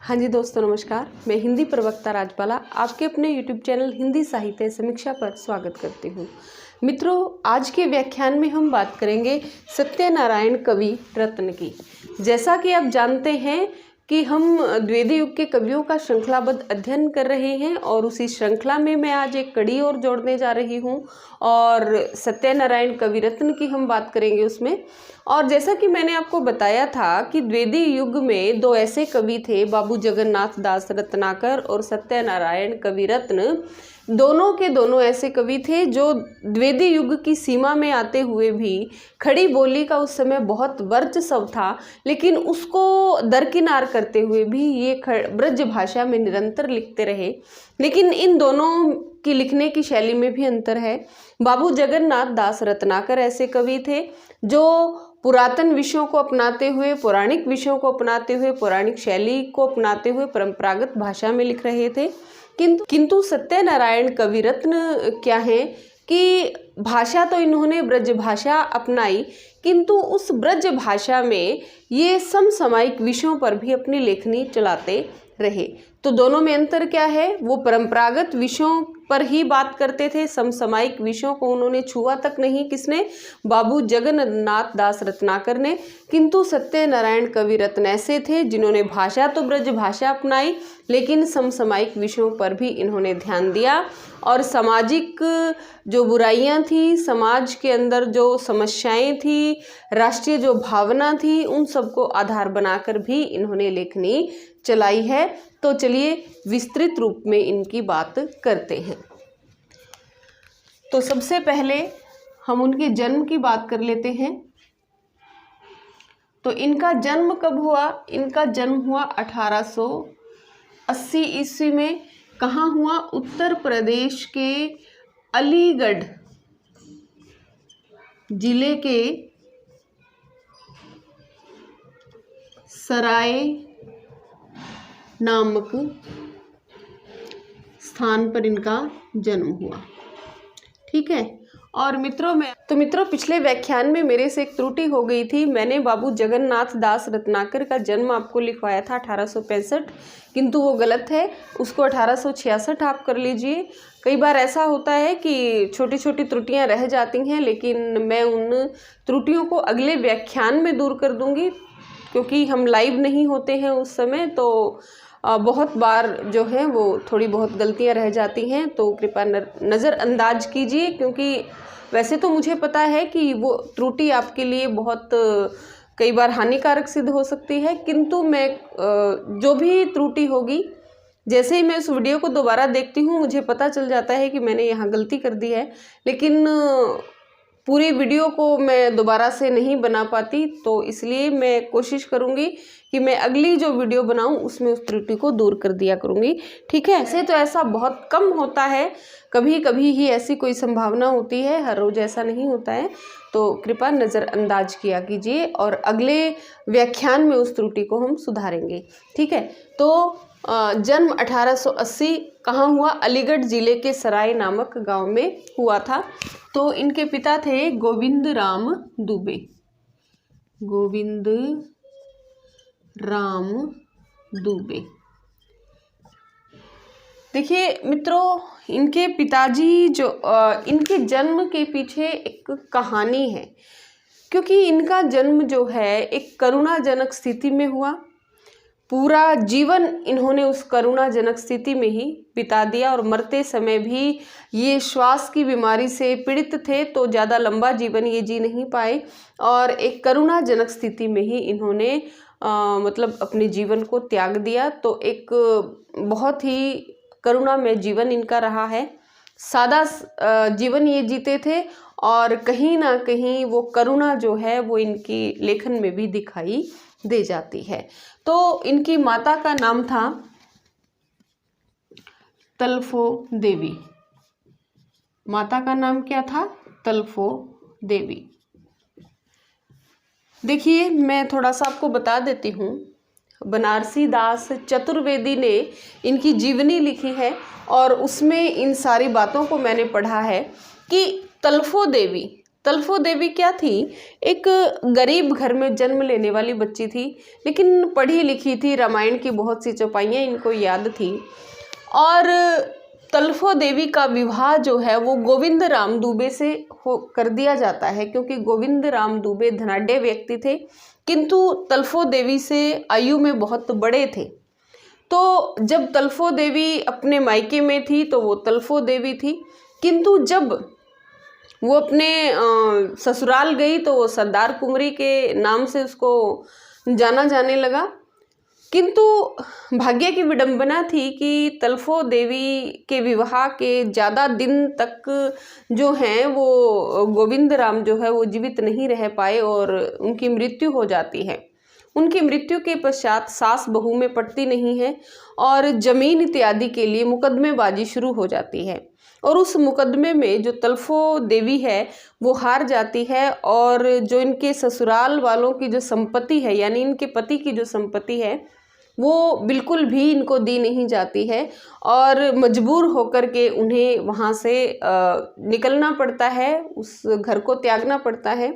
हाँ जी दोस्तों, नमस्कार। मैं हिंदी प्रवक्ता राजबाला आपके अपने YouTube चैनल हिंदी साहित्य समीक्षा पर स्वागत करती हूँ। मित्रों, आज के व्याख्यान में हम बात करेंगे सत्यनारायण कवि रत्न की। जैसा कि आप जानते हैं कि हम द्विवेदी युग के कवियों का श्रृंखलाबद्ध अध्ययन कर रहे हैं और उसी श्रृंखला में मैं आज एक कड़ी और जोड़ने जा रही हूँ और सत्यनारायण कवि रत्न की हम बात करेंगे उसमें। और जैसा कि मैंने आपको बताया था कि द्विवेदी युग में दो ऐसे कवि थे, बाबू जगन्नाथ दास रत्नाकर और सत्यनारायण कवि रत्न। दोनों के दोनों ऐसे कवि थे जो द्विवेदी युग की सीमा में आते हुए भी खड़ी बोली का उस समय बहुत वर्चस्व था, लेकिन उसको दरकिनार करते हुए भी ये ब्रज भाषा में निरंतर लिखते रहे। लेकिन इन दोनों की लिखने की शैली में भी अंतर है। बाबू जगन्नाथ दास रत्नाकर ऐसे कवि थे जो पुरातन विषयों को अपनाते हुए, पौराणिक विषयों को अपनाते हुए, पौराणिक शैली को अपनाते हुए परंपरागत भाषा में लिख रहे थे। किंतु सत्यनारायण कवि रत्न क्या है कि भाषा तो इन्होंने ब्रज भाषा अपनाई, किंतु उस ब्रज भाषा में ये समसामयिक विषयों पर भी अपनी लेखनी चलाते रहे। तो दोनों में अंतर क्या है? वो परंपरागत विषयों पर ही बात करते थे, समसामयिक विषयों को उन्होंने छुआ तक नहीं। किसने? बाबू जगन्नाथ दास रत्नाकर ने। किंतु सत्यनारायण कवि रत्न ऐसे थे जिन्होंने भाषा तो ब्रज भाषा अपनाई, लेकिन समसामयिक विषयों पर भी इन्होंने ध्यान दिया और सामाजिक जो बुराइयां थी, समाज के अंदर जो समस्याएं थी, राष्ट्रीय जो भावना थी, उन सबको आधार बनाकर भी इन्होंने लेखनी चलाई है। तो चलिए विस्तृत रूप में इनकी बात करते हैं। तो सबसे पहले हम उनके जन्म की बात कर लेते हैं। तो इनका जन्म कब हुआ? इनका जन्म हुआ 1880 ईस्वी में। कहाँ हुआ? उत्तर प्रदेश के अलीगढ़ जिले के सराय नामक स्थान पर इनका जन्म हुआ। ठीक है। और मित्रों पिछले व्याख्यान में मेरे से एक त्रुटि हो गई थी। मैंने बाबू जगन्नाथ दास रत्नाकर का जन्म आपको लिखवाया था 1865, किंतु वो गलत है। उसको 1866 आप कर लीजिए। कई बार ऐसा होता है कि छोटी छोटी त्रुटियां रह जाती हैं, लेकिन मैं उन त्रुटियों को अगले व्याख्यान में दूर कर दूंगी, क्योंकि हम लाइव नहीं होते हैं उस समय। तो बहुत बार जो है वो थोड़ी बहुत गलतियां रह जाती हैं, तो कृपया नज़रअंदाज कीजिए। क्योंकि वैसे तो मुझे पता है कि वो त्रुटि आपके लिए बहुत कई बार हानिकारक सिद्ध हो सकती है, किंतु मैं जो भी त्रुटि होगी, जैसे ही मैं उस वीडियो को दोबारा देखती हूँ मुझे पता चल जाता है कि मैंने यहाँ गलती कर दी है, लेकिन पूरी वीडियो को मैं दोबारा से नहीं बना पाती। तो इसलिए मैं कोशिश करूँगी कि मैं अगली जो वीडियो बनाऊं उसमें उस त्रुटि को दूर कर दिया करूँगी। ठीक है। ऐसे तो ऐसा बहुत कम होता है, कभी कभी ही ऐसी कोई संभावना होती है, हर रोज़ ऐसा नहीं होता है। तो कृपया नज़रअंदाज किया कीजिए और अगले व्याख्यान में उस त्रुटि को हम सुधारेंगे। ठीक है। तो जन्म 1880 कहाँ हुआ? अलीगढ़ जिले के सराय नामक गांव में हुआ था। तो इनके पिता थे गोविंद राम दुबे। गोविंद राम दुबे। देखिए मित्रों, इनके पिताजी जो इनके जन्म के पीछे एक कहानी है, क्योंकि इनका जन्म जो है एक करुणाजनक स्थिति में हुआ। पूरा जीवन इन्होंने उस करुणाजनक स्थिति में ही बिता दिया और मरते समय भी ये श्वास की बीमारी से पीड़ित थे, तो ज़्यादा लंबा जीवन ये जी नहीं पाए और एक करुणाजनक स्थिति में ही इन्होंने मतलब अपने जीवन को त्याग दिया। तो एक बहुत ही करुणा में जीवन इनका रहा है। सादा जीवन ये जीते थे और कहीं ना कहीं वो करुणा जो है वो इनकी लेखन में भी दिखाई दे जाती है। तो इनकी माता का नाम था तलफो देवी। माता का नाम क्या था? तलफो देवी। देखिए मैं थोड़ा सा आपको बता देती हूँ। बनारसी दास चतुर्वेदी ने इनकी जीवनी लिखी है और उसमें इन सारी बातों को मैंने पढ़ा है कि तलफो देवी तलफो देवी क्या थी, एक गरीब घर में जन्म लेने वाली बच्ची थी, लेकिन पढ़ी लिखी थी, रामायण की बहुत सी चौपाइयाँ इनको याद थी। और तलफो देवी का विवाह जो है वो गोविंद राम दुबे से कर दिया जाता है, क्योंकि गोविंद राम दुबे धनाढ्य व्यक्ति थे, किंतु तलफो देवी से आयु में बहुत बड़े थे। तो जब तलफो देवी अपने मायके में थी तो वो तलफो देवी थी, किंतु जब वो अपने ससुराल गई तो वो सरदार कुंवरी के नाम से उसको जाना जाने लगा। किंतु भाग्य की विडंबना थी कि तलफो देवी के विवाह के ज़्यादा दिन तक जो हैं वो गोविंद राम जो है वो जीवित नहीं रह पाए और उनकी मृत्यु हो जाती है। उनकी मृत्यु के पश्चात सास बहू में पटती नहीं है और जमीन इत्यादि के लिए मुकदमेबाजी शुरू हो जाती है। और उस मुकदमे में जो तलफो देवी है वो हार जाती है और जो इनके ससुराल वालों की जो संपत्ति है, यानी इनके पति की जो संपत्ति है, वो बिल्कुल भी इनको दी नहीं जाती है और मजबूर होकर के उन्हें वहाँ से निकलना पड़ता है, उस घर को त्यागना पड़ता है।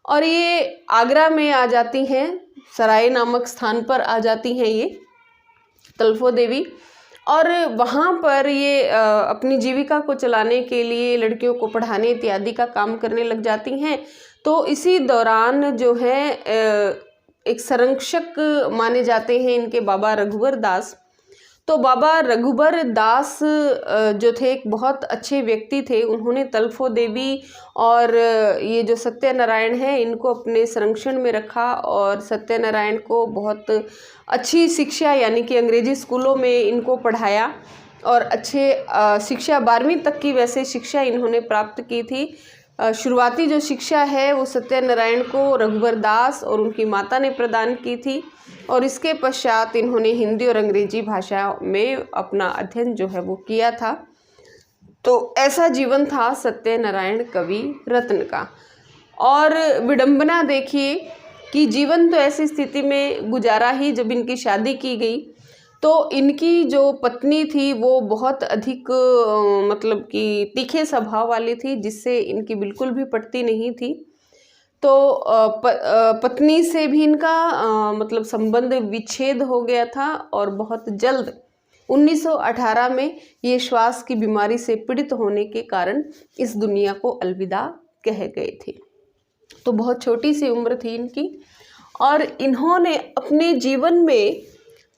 और ये आगरा में आ जाती हैं, सराय नामक स्थान पर आ जाती हैं ये तलफो देवी, और वहाँ पर ये अपनी जीविका को चलाने के लिए लड़कियों को पढ़ाने इत्यादि का काम करने लग जाती हैं। तो इसी दौरान जो है एक संरक्षक माने जाते हैं इनके बाबा रघुवर दास। तो बाबा रघुवर दास जो थे एक बहुत अच्छे व्यक्ति थे, उन्होंने तलफो देवी और ये जो सत्यनारायण है इनको अपने संरक्षण में रखा और सत्यनारायण को बहुत अच्छी शिक्षा, यानी कि अंग्रेजी स्कूलों में इनको पढ़ाया और अच्छे शिक्षा 12वीं तक की वैसे शिक्षा इन्होंने प्राप्त की थी। शुरुआती जो शिक्षा है वो सत्यनारायण को रघुवर दास और उनकी माता ने प्रदान की थी और इसके पश्चात इन्होंने हिंदी और अंग्रेजी भाषा में अपना अध्ययन जो है वो किया था। तो ऐसा जीवन था सत्यनारायण कवि रत्न का। और विडंबना देखिए कि जीवन तो ऐसी स्थिति में गुजारा ही जब इनकी शादी की गई तो इनकी जो पत्नी थी वो बहुत अधिक मतलब कि तीखे स्वभाव वाली थी, जिससे इनकी बिल्कुल भी पटती नहीं थी। तो पत्नी से भी इनका मतलब संबंध विच्छेद हो गया था और बहुत जल्द 1918 में ये श्वास की बीमारी से पीड़ित होने के कारण इस दुनिया को अलविदा कह गए थे। तो बहुत छोटी सी उम्र थी इनकी और इन्होंने अपने जीवन में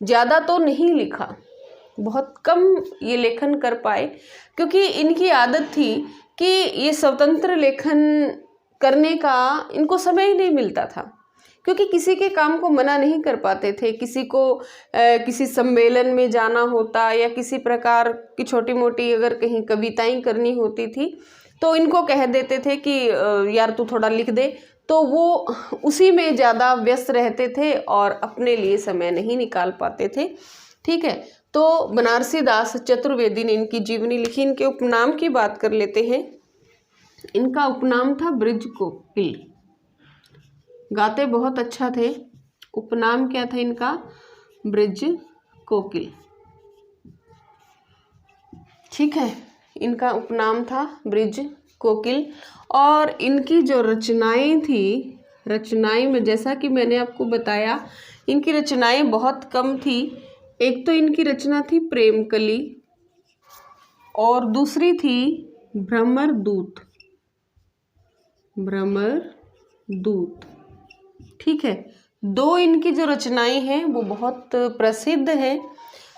ज़्यादा तो नहीं लिखा, बहुत कम ये लेखन कर पाए, क्योंकि इनकी आदत थी कि ये स्वतंत्र लेखन करने का इनको समय ही नहीं मिलता था, क्योंकि किसी के काम को मना नहीं कर पाते थे। किसी को किसी सम्मेलन में जाना होता या किसी प्रकार की छोटी मोटी अगर कहीं कविताएं करनी होती थी तो इनको कह देते थे कि यार तू थोड़ा लिख दे, तो वो उसी में ज़्यादा व्यस्त रहते थे और अपने लिए समय नहीं निकाल पाते थे। ठीक है, तो बनारसी दास चतुर्वेदी ने इनकी जीवनी लिखी। इनके उपनाम की बात कर लेते हैं। इनका उपनाम था ब्रिज कोकिल, गाते बहुत अच्छा थे। उपनाम क्या था इनका? ब्रिज कोकिल। ठीक है, इनका उपनाम था ब्रिज कोकिल। और इनकी जो रचनाएं थी, रचनाएं में जैसा कि मैंने आपको बताया इनकी रचनाएं बहुत कम थी। एक तो इनकी रचना थी प्रेम कली और दूसरी थी भ्रमर दूत। भ्रमर दूत, ठीक है, दो इनकी जो रचनाएं हैं वो बहुत प्रसिद्ध है।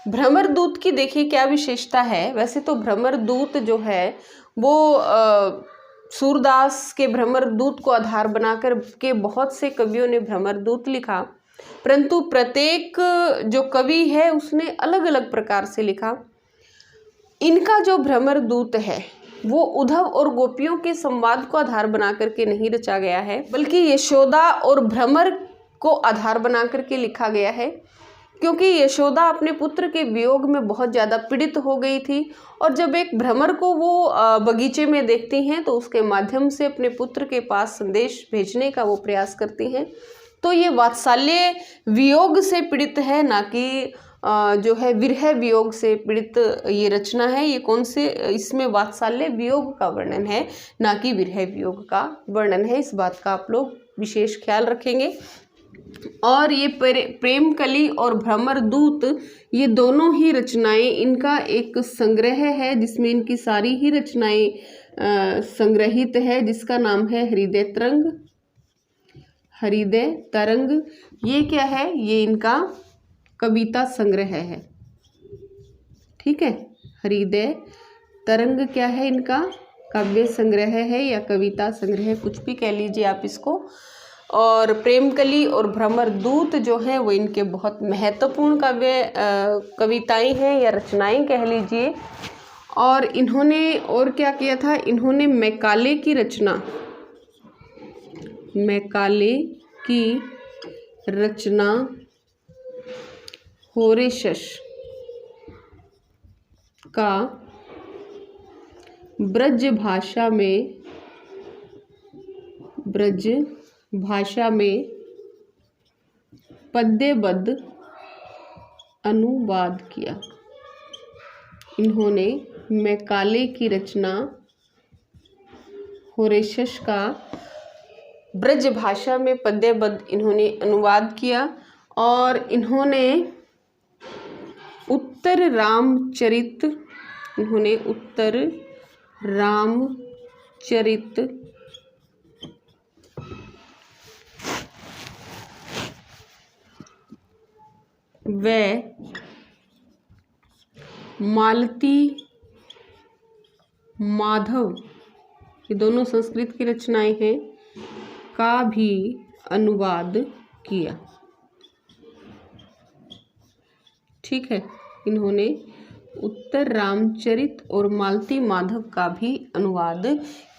भ्रमर दूत की देखिए क्या विशेषता है। वैसे तो भ्रमर दूत जो है वो सूरदास के भ्रमर दूत को आधार बनाकर के बहुत से कवियों ने भ्रमर दूत लिखा, परंतु प्रत्येक जो कवि है उसने अलग अलग प्रकार से लिखा। इनका जो भ्रमर दूत है वो उद्धव और गोपियों के संवाद को आधार बना करके नहीं रचा गया है, बल्कि यशोदा और भ्रमर को आधार बना करके लिखा गया है, क्योंकि यशोदा अपने पुत्र के वियोग में बहुत ज़्यादा पीड़ित हो गई थी और जब एक भ्रमर को वो बगीचे में देखती हैं तो उसके माध्यम से अपने पुत्र के पास संदेश भेजने का वो प्रयास करती हैं। तो ये वात्सल्य वियोग से पीड़ित है, ना कि जो है विरह वियोग से पीड़ित ये रचना है। ये कौन से, इसमें वात्सल्य वियोग का वर्णन है, ना कि विरह वियोग का वर्णन है। इस बात का आप लोग विशेष ख्याल रखेंगे। और ये प्रेम कली और भ्रमर दूत, ये दोनों ही रचनाएं इनका एक संग्रह है जिसमें इनकी सारी ही रचनाएं संग्रहित है, जिसका नाम है हृदय तरंग। हृदय तरंग ये क्या है? ये इनका कविता संग्रह है। ठीक है, हृदय तरंग क्या है? इनका काव्य संग्रह है या कविता संग्रह, कुछ भी कह लीजिए आप इसको। और प्रेमकली और भ्रमर दूत जो हैं वो इनके बहुत महत्वपूर्ण कविताएं हैं या रचनाएं कह लीजिए। और इन्होंने और क्या किया था? इन्होंने मैकाले की रचना, मैकाले की रचना होरेशस का ब्रज भाषा में पद्यबद्ध अनुवाद किया। इन्होंने मैकाले की रचना होरेशस का ब्रज भाषा में पद्यबद्ध इन्होंने अनुवाद किया। और इन्होंने उत्तर रामचरित व मालती माधव, ये दोनों संस्कृत की रचनाएं हैं, का भी अनुवाद किया। ठीक है, इन्होंने उत्तर रामचरित और मालती माधव का भी अनुवाद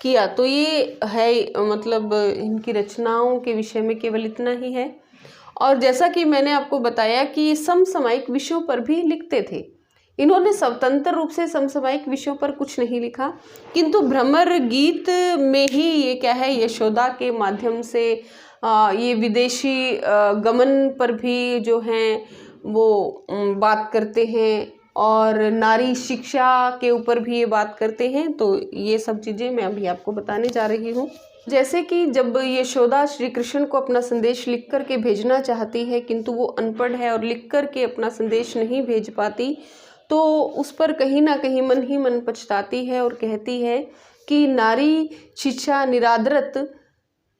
किया। तो ये है, मतलब इनकी रचनाओं के विषय में केवल इतना ही है। और जैसा कि मैंने आपको बताया कि ये समसामयिक विषयों पर भी लिखते थे। इन्होंने स्वतंत्र रूप से समसामयिक विषयों पर कुछ नहीं लिखा, किंतु भ्रमर गीत में ही ये क्या है, यशोदा के माध्यम से ये विदेशी गमन पर भी जो हैं वो बात करते हैं, और नारी शिक्षा के ऊपर भी ये बात करते हैं। तो ये सब चीज़ें मैं अभी आपको बताने जा रही हूँ। जैसे कि जब यशोदा श्री कृष्ण को अपना संदेश लिख कर के भेजना चाहती है, किंतु वो अनपढ़ है और लिख कर के अपना संदेश नहीं भेज पाती, तो उस पर कहीं ना कहीं मन ही मन पछताती है और कहती है कि नारी शिक्षा निरादरत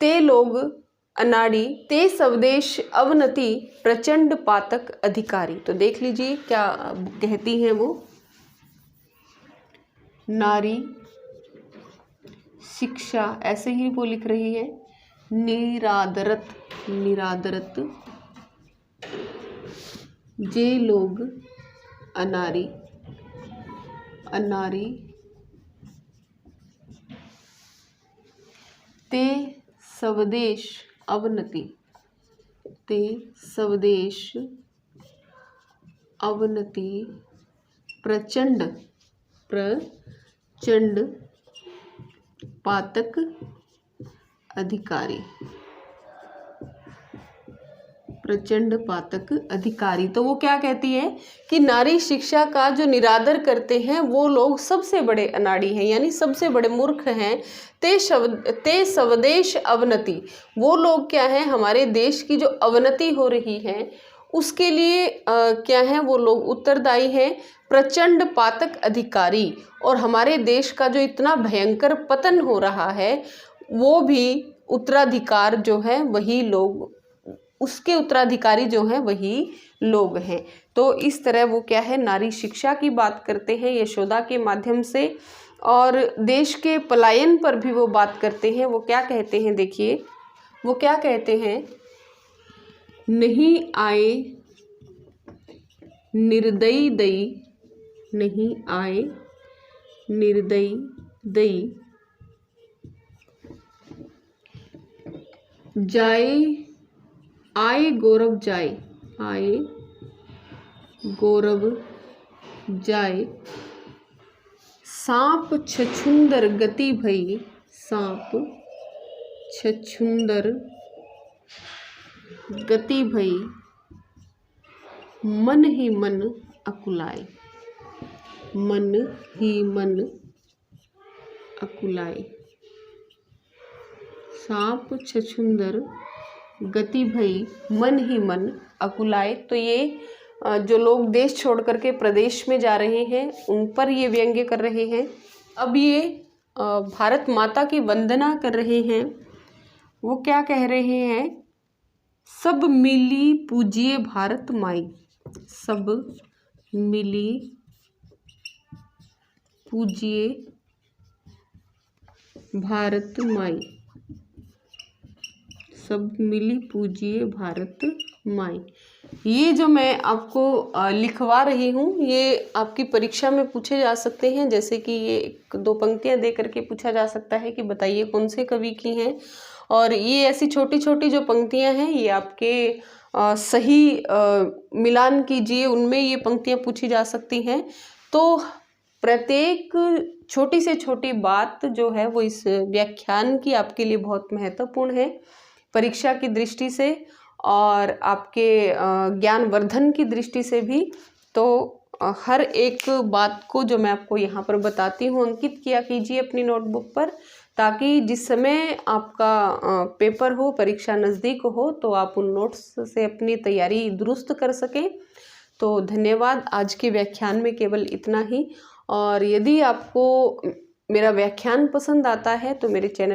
ते लोग अनाड़ी, ते स्वदेश अवनति प्रचंड पातक अधिकारी। तो देख लीजिए क्या कहती हैं वो। नारी शिक्षा, ऐसे ही वो लिख रही है, निरादरत जे लोग अनारी ते स्वदेश अवनति प्रचंड पातक अधिकारी, प्रचंड पातक अधिकारी। तो वो क्या कहती है कि नारी शिक्षा का जो निरादर करते हैं वो लोग सबसे बड़े अनाड़ी हैं, यानी सबसे बड़े मूर्ख हैं। ते स्वदेश अवनति, वो लोग क्या हैं, हमारे देश की जो अवनति हो रही है उसके लिए क्या है, वो लोग उत्तरदायी हैं। प्रचंड पातक अधिकारी, और हमारे देश का जो इतना भयंकर पतन हो रहा है वो भी उत्तराधिकार जो है वही लोग, उसके उत्तराधिकारी जो हैं वही लोग हैं। तो इस तरह वो क्या है, नारी शिक्षा की बात करते हैं यशोदा के माध्यम से। और देश के पलायन पर भी वो बात करते हैं। वो क्या कहते हैं, देखिए वो क्या कहते हैं, नहीं आए निर्दयी दई, नहीं आए निर्दयी दई, जाए आए गौरव जाए, आए गौरव जाए, सांप छछुंदर गति भई, सांप छछुंदर गति भई, मन ही मन अकुलाए, मन ही मन अकुलाए। सांप छछूंदर गति भई, मन ही मन अकुलाए। तो ये जो लोग देश छोड़ करके प्रदेश में जा रहे हैं उन पर ये व्यंग्य कर रहे हैं। अब ये भारत माता की वंदना कर रहे हैं। वो क्या कह रहे हैं? सब मिली पूजिए भारत माई, सब मिली पूजिए भारत माई, सब मिली पूजिए भारत माई। ये जो मैं आपको लिखवा रही हूँ ये आपकी परीक्षा में पूछे जा सकते हैं। जैसे कि ये 1-2 पंक्तियाँ दे करके पूछा जा सकता है कि बताइए कौन से कवि की हैं। और ये ऐसी छोटी छोटी जो पंक्तियाँ हैं ये आपके सही मिलान कीजिए, उनमें ये पंक्तियाँ पूछी जा सकती हैं। तो प्रत्येक छोटी से छोटी बात जो है वो इस व्याख्यान की आपके लिए बहुत महत्वपूर्ण है परीक्षा की दृष्टि से और आपके ज्ञानवर्धन की दृष्टि से भी। तो हर एक बात को जो मैं आपको यहाँ पर बताती हूँ अंकित किया कीजिए अपनी नोटबुक पर, ताकि जिस समय आपका पेपर हो, परीक्षा नज़दीक हो, तो आप उन नोट्स से अपनी तैयारी दुरुस्त कर सकें। तो धन्यवाद। आज के व्याख्यान में केवल इतना ही। और यदि आपको मेरा व्याख्यान पसंद आता है तो मेरे चैनल